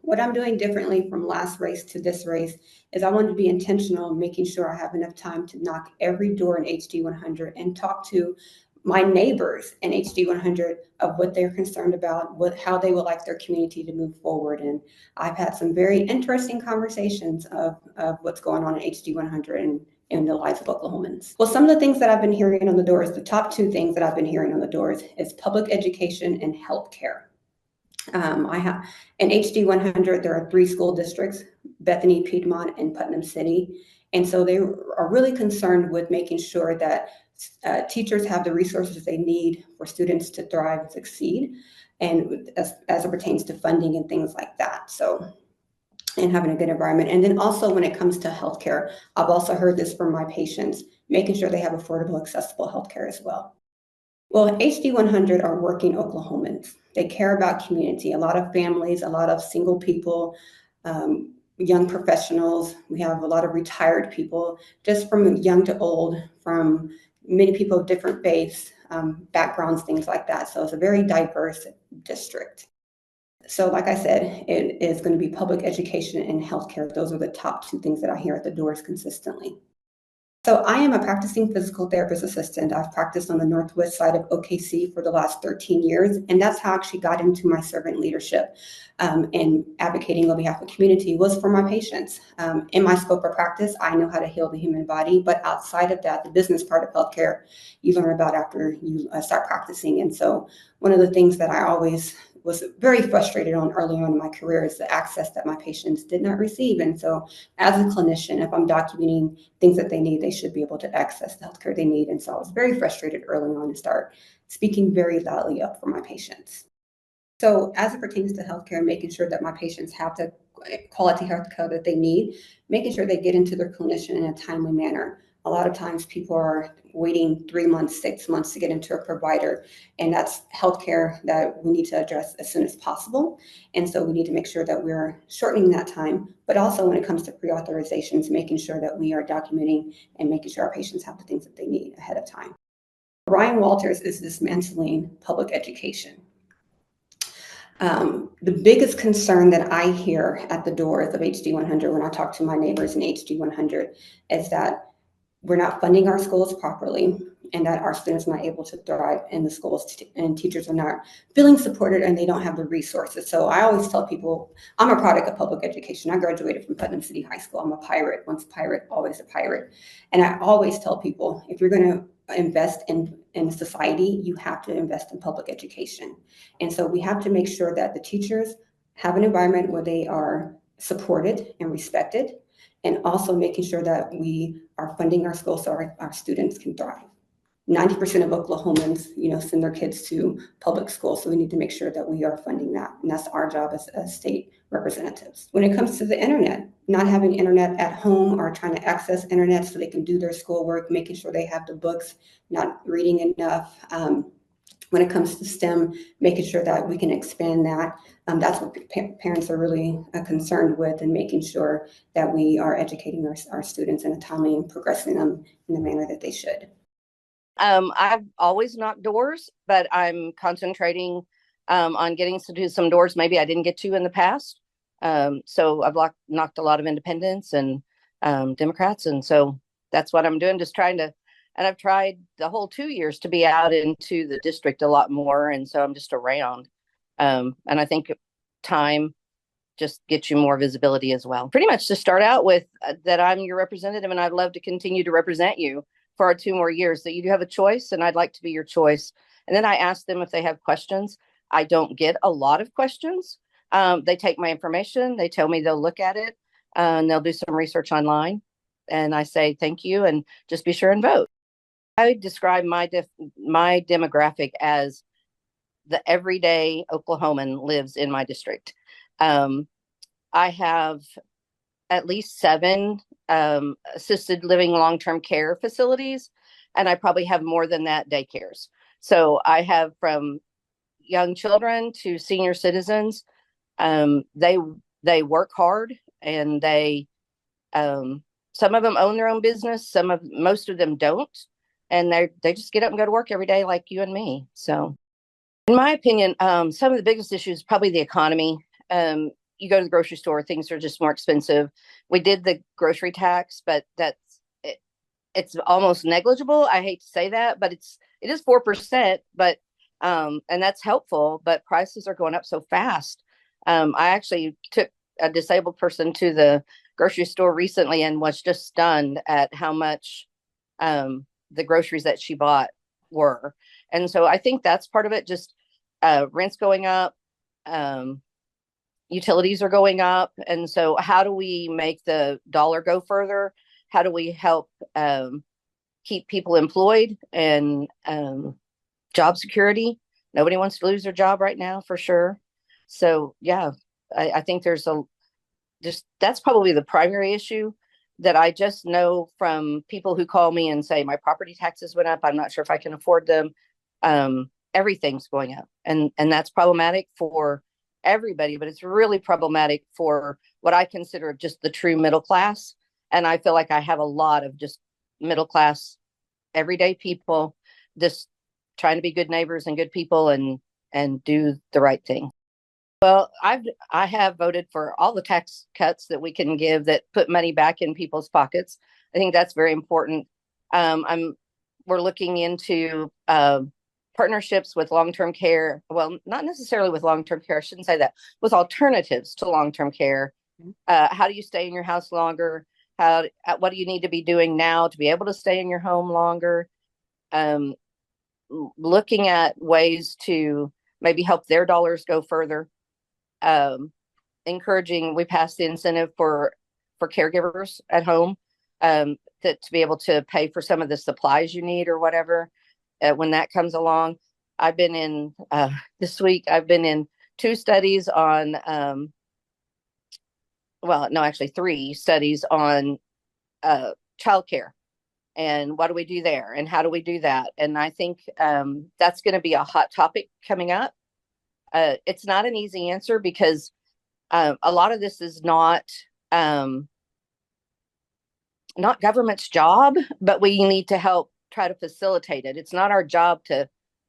what I'm doing differently from last race to this race is I want to be intentional in making sure I have enough time to knock every door in HD 100 and talk to my neighbors in HD 100 of what they're concerned about, how they would like their community to move forward. And I've had some very interesting conversations of what's going on in HD 100 and in the lives of Oklahomans. Well, some of the things that I've been hearing on the doors, the top two things that I've been hearing on the doors is public education and healthcare. I have in HD 100, there are 3 school districts, Bethany, Piedmont, and Putnam City. And so they are really concerned with making sure that teachers have the resources they need for students to thrive and succeed, and as it pertains to funding and things like that. So, and having a good environment. And then also when it comes to healthcare, I've also heard this from my patients, making sure they have affordable, accessible healthcare as well. Well, HD 100 are working Oklahomans. They care about community. A lot of families, a lot of single people, young professionals. We have a lot of retired people, just from young to old, from many people of different faiths, backgrounds, things like that. So it's a very diverse district. So like I said, it is going to be public education and healthcare. Those are the top 2 things that I hear at the doors consistently. So I am a practicing physical therapist assistant. I've practiced on the northwest side of OKC for the last 13 years, and that's how I actually got into my servant leadership and advocating on behalf of the community was for my patients. In my scope of practice, I know how to heal the human body, but outside of that, the business part of healthcare, you learn about after you start practicing. And so one of the things that I always was very frustrated on early on in my career is the access that my patients did not receive. And so as a clinician, if I'm documenting things that they need, they should be able to access the healthcare they need. And so I was very frustrated early on to start speaking very loudly up for my patients. So as it pertains to healthcare, making sure that my patients have the quality healthcare that they need, making sure they get into their clinician in a timely manner. A lot of times people are waiting 3 months, 6 months to get into a provider, and that's healthcare that we need to address as soon as possible. And so we need to make sure that we're shortening that time, but also when it comes to pre-authorizations, making sure that we are documenting and making sure our patients have the things that they need ahead of time. Ryan Walters is dismantling public education. The biggest concern that I hear at the doors of HD 100 when I talk to my neighbors in HD 100 is that we're not funding our schools properly, and that our students are not able to thrive in the schools, and teachers are not feeling supported and they don't have the resources. So I always tell people, I'm a product of public education. I graduated from Putnam City High School. I'm a pirate, once a pirate, always a pirate. And I always tell people, if you're going to invest in society, you have to invest in public education. And so we have to make sure that the teachers have an environment where they are supported and respected, and also making sure that we are funding our schools so our students can thrive. 90% of Oklahomans, send their kids to public schools, so we need to make sure that we are funding that, and that's our job as state representatives. When it comes to the internet, not having internet at home or trying to access internet so they can do their schoolwork, making sure they have the books, not reading enough. When it comes to STEM, making sure that we can expand that. That's what parents are really concerned with, and making sure that we are educating our students in a timely and progressing them in the manner that they should. I've always knocked doors, but I'm concentrating on getting to do some doors maybe I didn't get to in the past. So I've knocked a lot of independents and Democrats. And so that's what I'm doing, just trying to. And I've tried the whole 2 years to be out into the district a lot more. And so I'm just around. And I think time just gets you more visibility as well. Pretty much to start out with that I'm your representative, and I'd love to continue to represent you for our 2 more years, that you do have a choice, and I'd like to be your choice. And then I ask them if they have questions. I don't get a lot of questions. They take my information. They tell me they'll look at it and they'll do some research online. And I say, thank you. And just be sure and vote. I would describe my demographic as the everyday Oklahoman lives in my district. I have at least 7 assisted living long-term care facilities, and I probably have more than that daycares. So I have from young children to senior citizens. They work hard, and they some of them own their own business. Most of them don't, and they just get up and go to work every day like you and me. So in my opinion, some of the biggest issues, probably the economy. you go to the grocery store, things are just more expensive. We did the grocery tax, but it's almost negligible. I hate to say that, but it is 4%, but and that's helpful, but prices are going up so fast. I actually took a disabled person to the grocery store recently and was just stunned at how much the groceries that she bought were. And so I think that's part of it. Just rents going up, utilities are going up. And so how do we make the dollar go further? How do we help keep people employed and job security? Nobody wants to lose their job right now, for sure. So yeah, I think there's that's probably the primary issue that I just know from people who call me and say, my property taxes went up. I'm not sure if I can afford them. Everything's going up, and that's problematic for everybody, but it's really problematic for what I consider just the true middle class. And I feel like I have a lot of just middle class, everyday people just trying to be good neighbors and good people and do the right thing. Well, I have voted for all the tax cuts that we can give that put money back in people's pockets. I think that's very important. We're looking into partnerships with long-term care. Well, not necessarily with long-term care. I shouldn't say that. With alternatives to long-term care. How do you stay in your house longer? What do you need to be doing now to be able to stay in your home longer? Looking at ways to maybe help their dollars go further. Encouraging, we passed the incentive for caregivers at home to be able to pay for some of the supplies you need or whatever when that comes along. I've been in this week, I've been in 2 studies on, well, no, actually 3 studies on childcare and what do we do there and how do we do that. And I think that's going to be a hot topic coming up. It's not an easy answer because a lot of this is not government's job, but we need to help try to facilitate it. It's not our job to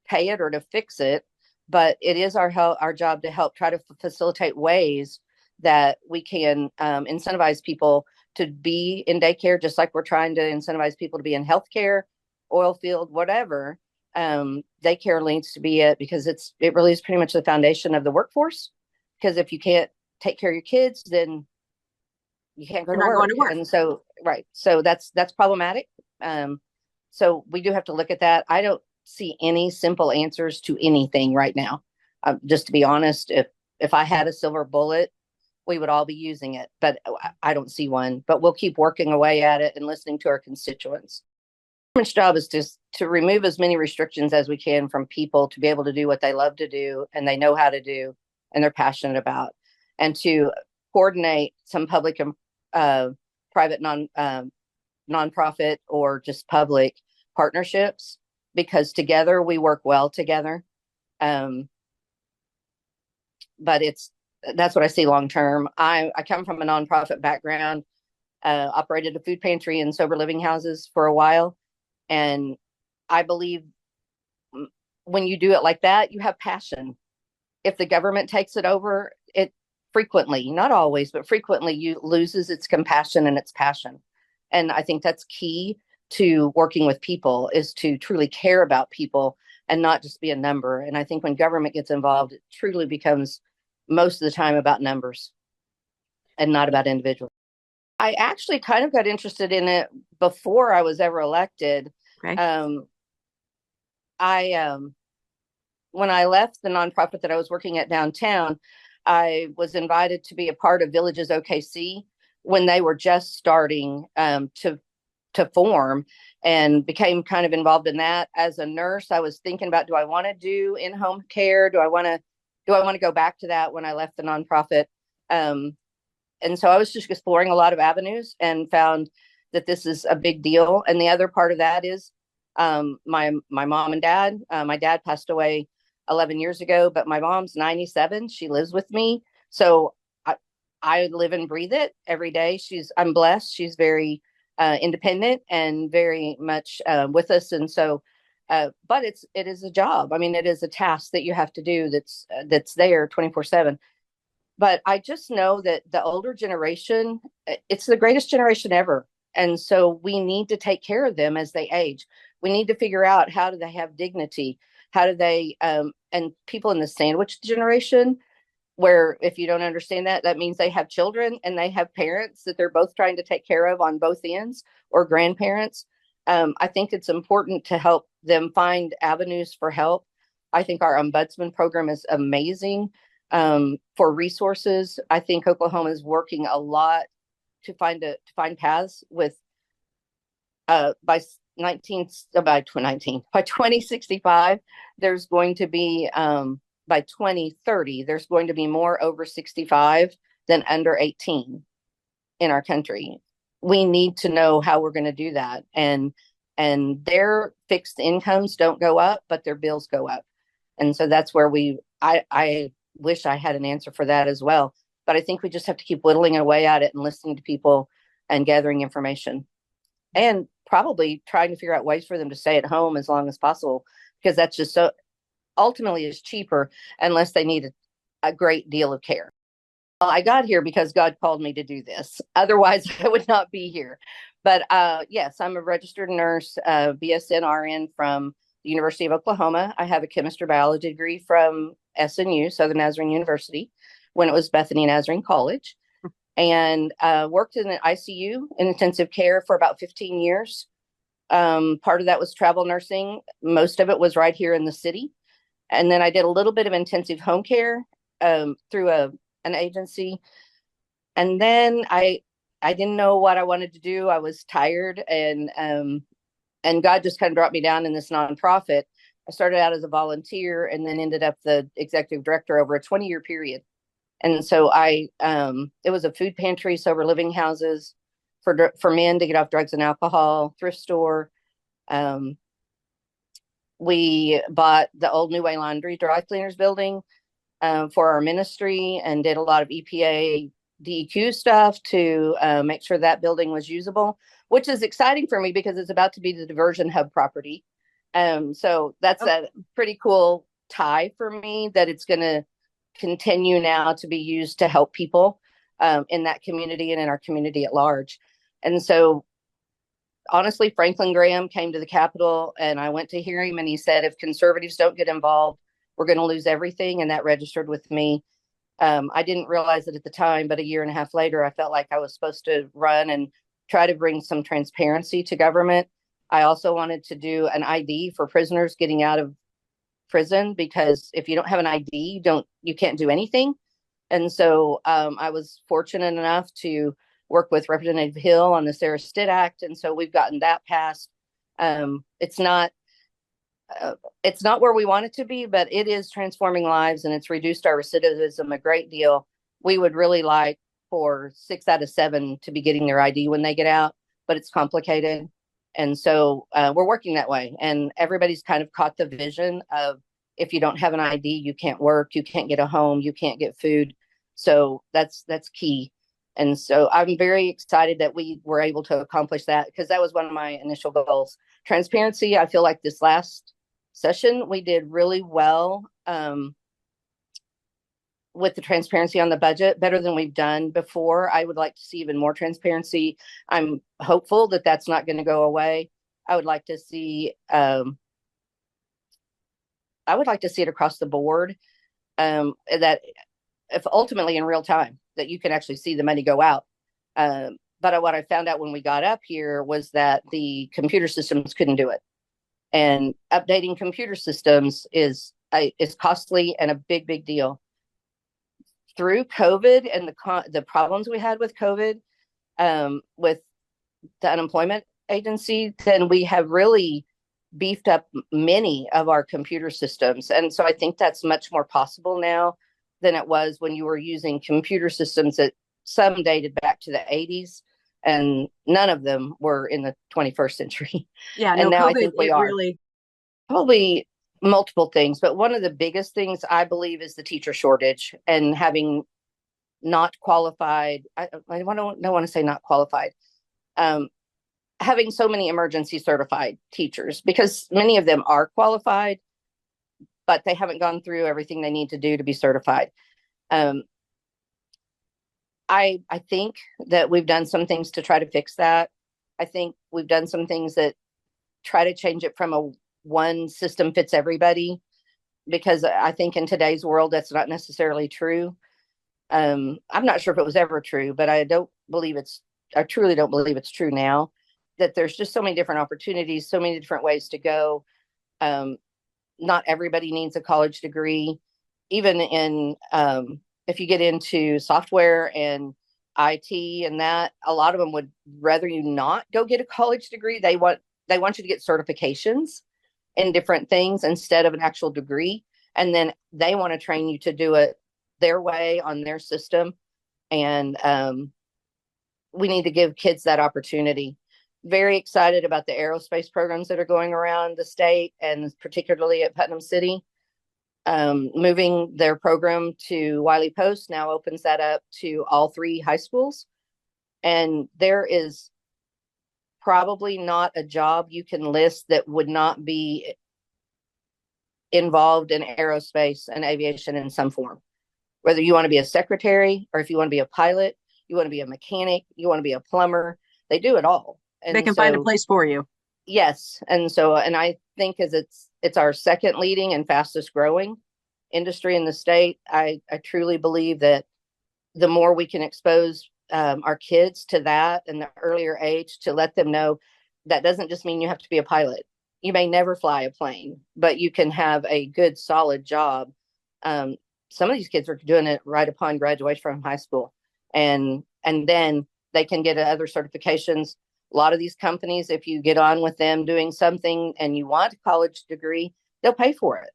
pay it or to fix it, but it is our job to help try to facilitate ways that we can incentivize people to be in daycare, just like we're trying to incentivize people to be in healthcare, oil field, whatever. Daycare needs to be it because it really is pretty much the foundation of the workforce. Because if you can't take care of your kids, then you can't go to work. And so, right. So that's problematic. So we do have to look at that. I don't see any simple answers to anything right now. Just to be honest, if I had a silver bullet, we would all be using it, but I don't see one. But we'll keep working away at it and listening to our constituents. Government's job is just to remove as many restrictions as we can from people to be able to do what they love to do and they know how to do and they're passionate about, and to coordinate some public and private nonprofit or just public partnerships, because together we work well together. But that's what I see long term. I come from a nonprofit background, operated a food pantry and sober living houses for a while. And I believe when you do it like that, you have passion. If the government takes it over, it frequently, not always, but frequently loses its compassion and its passion. And I think that's key to working with people, is to truly care about people and not just be a number. And I think when government gets involved, it truly becomes most of the time about numbers and not about individuals. I actually kind of got interested in it before I was ever elected. Okay. When I left the nonprofit that I was working at downtown, I was invited to be a part of Villages OKC when they were just starting to form, and became kind of involved in that. As a nurse, I was thinking about, do I want to do in-home care? Do I want to go back to that when I left the nonprofit? And so I was just exploring a lot of avenues and found that this is a big deal. And the other part of that is my mom and dad. My dad passed away 11 years ago, but my mom's 97. She lives with me. So I live and breathe it every day. I'm blessed. She's very independent and very much with us. And so, but it is a job. I mean, it is a task that you have to do that's there 24/7. But I just know that the older generation, it's the greatest generation ever. And so we need to take care of them as they age. We need to figure out, how do they have dignity? How do they, and people in the sandwich generation, where if you don't understand that, that means they have children and they have parents that they're both trying to take care of on both ends, or grandparents. I think it's important to help them find avenues for help. I think our ombudsman program is amazing, for resources. I think Oklahoma is working a lot to find paths with, by 2065, there's going to be, by 2030, there's going to be more over 65 than under 18 in our country. We need to know how we're going to do that. And their fixed incomes don't go up, but their bills go up. And so that's where I wish I had an answer for that as well. But I think we just have to keep whittling away at it and listening to people and gathering information, and probably trying to figure out ways for them to stay at home as long as possible, because that's just so ultimately is cheaper, unless they need a great deal of care. Well, I got here because God called me to do this. Otherwise, I would not be here. But yes, I'm a registered nurse, BSN RN from the University of Oklahoma. I have a chemistry biology degree from SNU, Southern Nazarene University, when it was Bethany Nazarene College, and worked in an ICU in intensive care for about 15 years. Part of that was travel nursing. Most of it was right here in the city. And then I did a little bit of intensive home care through an agency. And then I didn't know what I wanted to do. I was tired, and God just kind of brought me down in this nonprofit. I started out as a volunteer and then ended up the executive director over a 20-year period. And so it was a food pantry, sober living houses for men to get off drugs and alcohol, thrift store. We bought the old New Way Laundry dry cleaners building for our ministry, and did a lot of EPA DEQ stuff to make sure that building was usable, which is exciting for me because it's about to be the diversion hub property. So that's a pretty cool tie for me, that it's going to continue now to be used to help people in that community and in our community at large. And so honestly, Franklin Graham came to the Capitol, and I went to hear him, and he said, if conservatives don't get involved, we're going to lose everything. And that registered with me. I didn't realize it at the time, but a year and a half later, I felt like I was supposed to run and try to bring some transparency to government. I also wanted to do an ID for prisoners getting out of prison, because if you don't have an ID, you can't do anything. And so I was fortunate enough to work with Representative Hill on the Sarah Stitt Act, and so we've gotten that passed. It's not where we want it to be, but it is transforming lives, and it's reduced our recidivism a great deal. We would really like for 6 out of 7 to be getting their ID when they get out, but it's complicated. And so we're working that way. And everybody's kind of caught the vision of, if you don't have an ID, you can't work, you can't get a home, you can't get food. So that's key. And so I'm very excited that we were able to accomplish that, because that was one of my initial goals. Transparency, I feel like this last session we did really well with the transparency on the budget, better than we've done before. I would like to see even more transparency. I'm hopeful that that's not going to go away. I would like to see it across the board, that if ultimately in real time, that you can actually see the money go out. But what I found out when we got up here was that the computer systems couldn't do it. And updating computer systems is costly and a big, big deal. Through COVID and the problems we had with COVID, with the unemployment agency, then we have really beefed up many of our computer systems. And so I think that's much more possible now than it was when you were using computer systems that some dated back to the 80s, and none of them were in the 21st century. Yeah, and no, now COVID, I think we are. Really... Probably multiple things, but one of the biggest things I believe is the teacher shortage, and having not qualified, I don't want to say not qualified, having so many emergency certified teachers, because many of them are qualified, but they haven't gone through everything they need to do to be certified. I think that we've done some things to try to fix that. I think we've done some things that try to change it from a one system fits everybody, because I think in today's world that's not necessarily true. I'm not sure if it was ever true, but I truly don't believe it's true now, that there's just so many different opportunities, so many different ways to go. Um, Not everybody needs a college degree. Even in, if you get into software and IT and that, a lot of them would rather you not go get a college degree. They want you to get certifications in different things instead of an actual degree. And then they want to train you to do it their way on their system. And we need to give kids that opportunity. Very excited about the aerospace programs that are going around the state and particularly at Putnam City. Moving their program to Wiley Post now opens that up to all 3 high schools. And there is probably not a job you can list that would not be involved in aerospace and aviation in some form. Whether you want to be a secretary, or if you want to be a pilot, you want to be a mechanic, you want to be a plumber, they do it all. And they can find a place for you. Yes. And I think as it's our second leading and fastest growing industry in the state, I truly believe that the more we can expose our kids to that in the earlier age, to let them know that doesn't just mean you have to be a pilot. You may never fly a plane, but you can have a good, solid job. Some of these kids are doing it right upon graduation from high school, and then they can get other certifications. A lot of these companies, if you get on with them doing something and you want a college degree, they'll pay for it.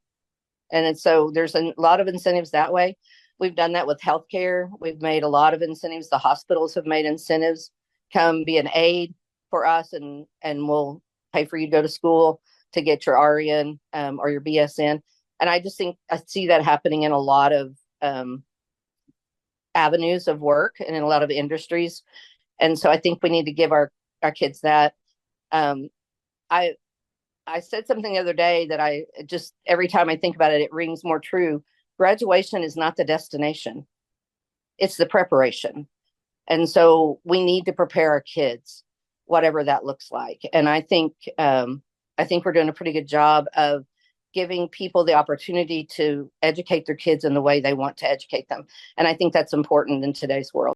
And so there's a lot of incentives that way. We've done that with healthcare. We've made a lot of incentives. The hospitals have made incentives. Come be an aide for us, and we'll pay for you to go to school to get your RN or your BSN. And I just think I see that happening in a lot of avenues of work and in a lot of industries. And so I think we need to give our kids that. I said something the other day that I just, every time I think about it, it rings more true. Graduation is not the destination. It's the preparation. And so we need to prepare our kids, whatever that looks like. And I think we're doing a pretty good job of giving people the opportunity to educate their kids in the way they want to educate them. And I think that's important in today's world.